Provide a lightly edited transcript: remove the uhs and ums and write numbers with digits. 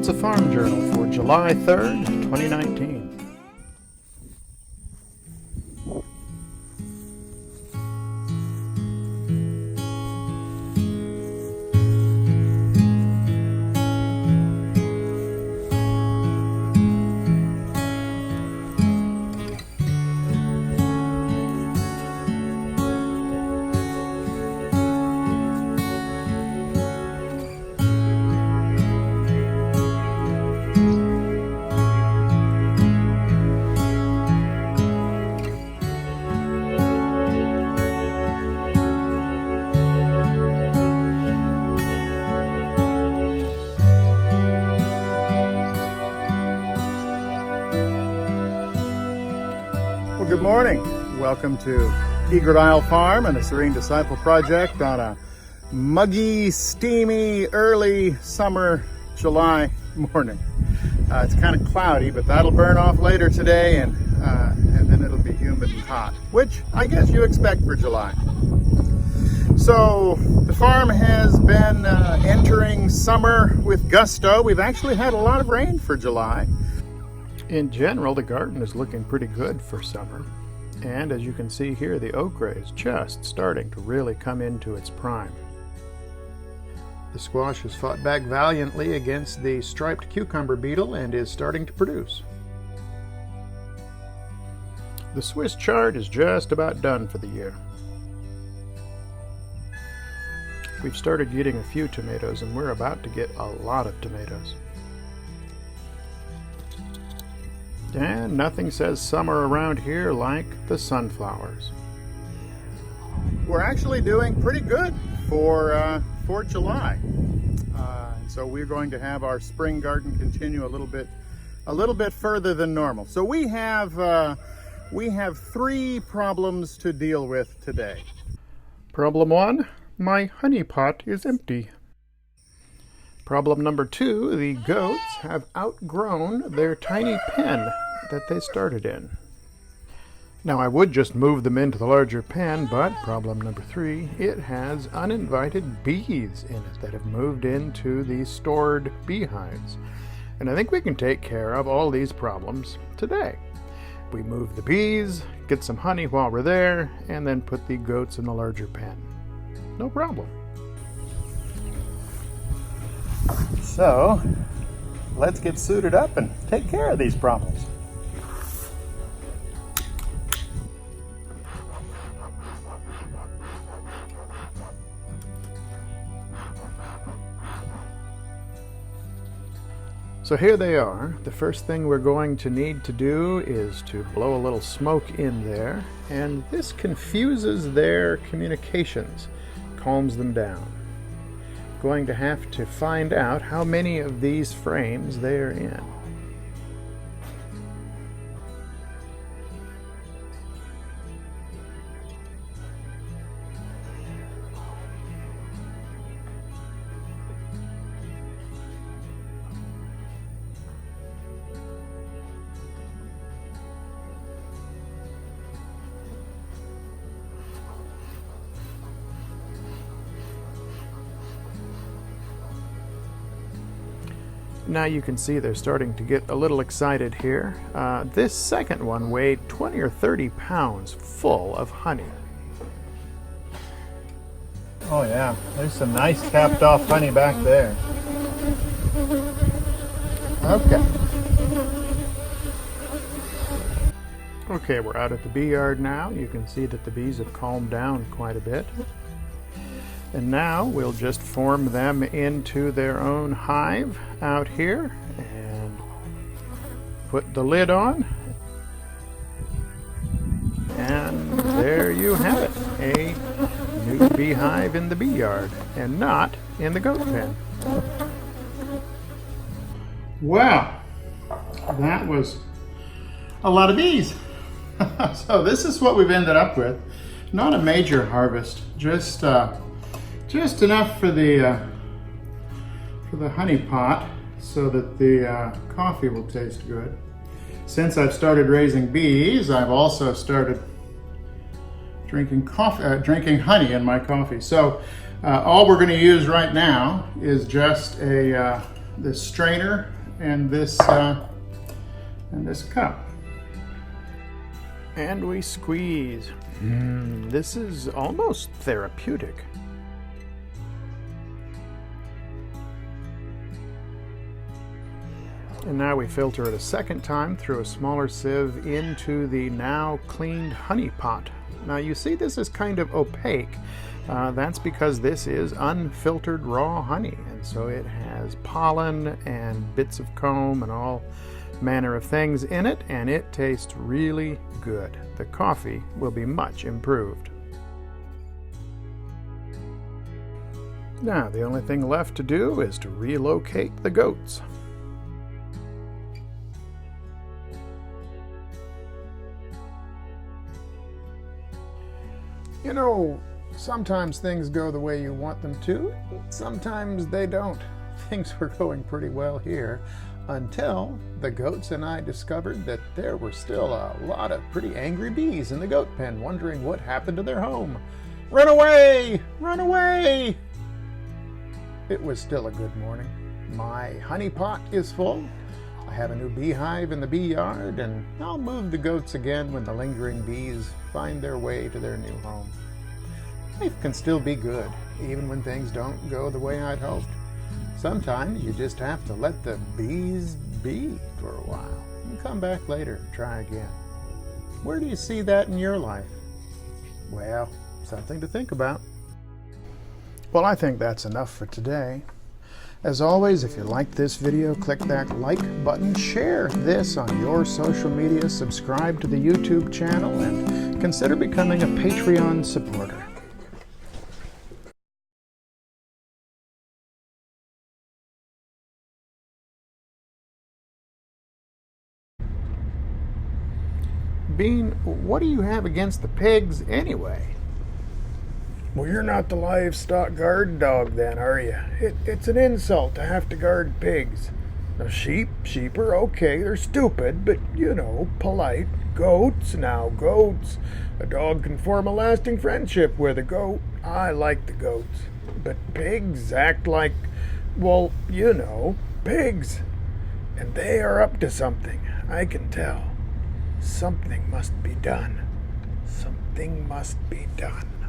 It's a farm journal for July 3rd, 2019. Well, good morning. Welcome to Egret Isle Farm and the Serene Disciple Project on a muggy, steamy, early summer July morning. It's kind of cloudy, but that'll burn off later today, and then it'll be humid and hot, which I guess you expect for July. So the farm has been entering summer with gusto. We've actually had a lot of rain for July. In general, the garden is looking pretty good for summer. And as you can see here, the okra is just starting to really come into its prime. The squash has fought back valiantly against the striped cucumber beetle and is starting to produce. The Swiss chard is just about done for the year. We've started getting a few tomatoes, and we're about to get a lot of tomatoes. And nothing says summer around here like the sunflowers. We're actually doing pretty good for July. So we're going to have our spring garden continue a little bit further than normal. So we have three problems to deal with today. Problem one, my honey pot is empty. Problem number two, the goats have outgrown their tiny pen that they started in. Now I would just move them into the larger pen, but problem number three, it has uninvited bees in it that have moved into the stored beehives. And I think we can take care of all these problems today. We move the bees, get some honey while we're there, and then put the goats in the larger pen. No problem. So, let's get suited up and take care of these problems. So here they are. The first thing we're going to need to do is to blow a little smoke in there, and this confuses their communications, calms them down. Going to have to find out how many of these frames they are in. Now you can see they're starting to get a little excited here. This second one weighed 20 or 30 pounds full of honey. Oh yeah, there's some nice capped off honey back there. Okay, we're out at the bee yard now. You can see that the bees have calmed down quite a bit. And now we'll just form them into their own hive out here and put the lid on. And there you have it, a new beehive in the bee yard and not in the goat pen. Wow, that was a lot of bees. So this is what we've ended up with. Not a major harvest, just enough for the honey pot so that the coffee will taste good. Since I've started raising bees, I've also started drinking honey in my coffee. So all we're going to use right now is just this strainer and this cup. And we squeeze. This is almost therapeutic. And now we filter it a second time through a smaller sieve into the now cleaned honey pot. Now you see this is kind of opaque. That's because this is unfiltered raw honey, and so it has pollen and bits of comb and all manner of things in it, and it tastes really good. The coffee will be much improved. Now the only thing left to do is to relocate the goats. You know, sometimes things go the way you want them to, sometimes they don't. Things were going pretty well here until the goats and I discovered that there were still a lot of pretty angry bees in the goat pen, wondering what happened to their home. Run away! Run away! It was still a good morning. My honey pot is full. I have a new beehive in the bee yard, and I'll move the goats again when the lingering bees find their way to their new home. Life can still be good, even when things don't go the way I'd hoped. Sometimes you just have to let the bees be for a while and come back later and try again. Where do you see that in your life? Well, something to think about. Well, I think that's enough for today. As always, if you liked this video, click that like button, share this on your social media, subscribe to the YouTube channel, and consider becoming a Patreon supporter. Bean, what do you have against the pigs anyway? Well, you're not the livestock guard dog then, are you? It's an insult to have to guard pigs. Now, sheep are okay, they're stupid, but, you know, polite. Goats, a dog can form a lasting friendship with a goat. I like the goats. But pigs act like, well, you know, pigs. And they are up to something, I can tell. Something must be done. Something must be done.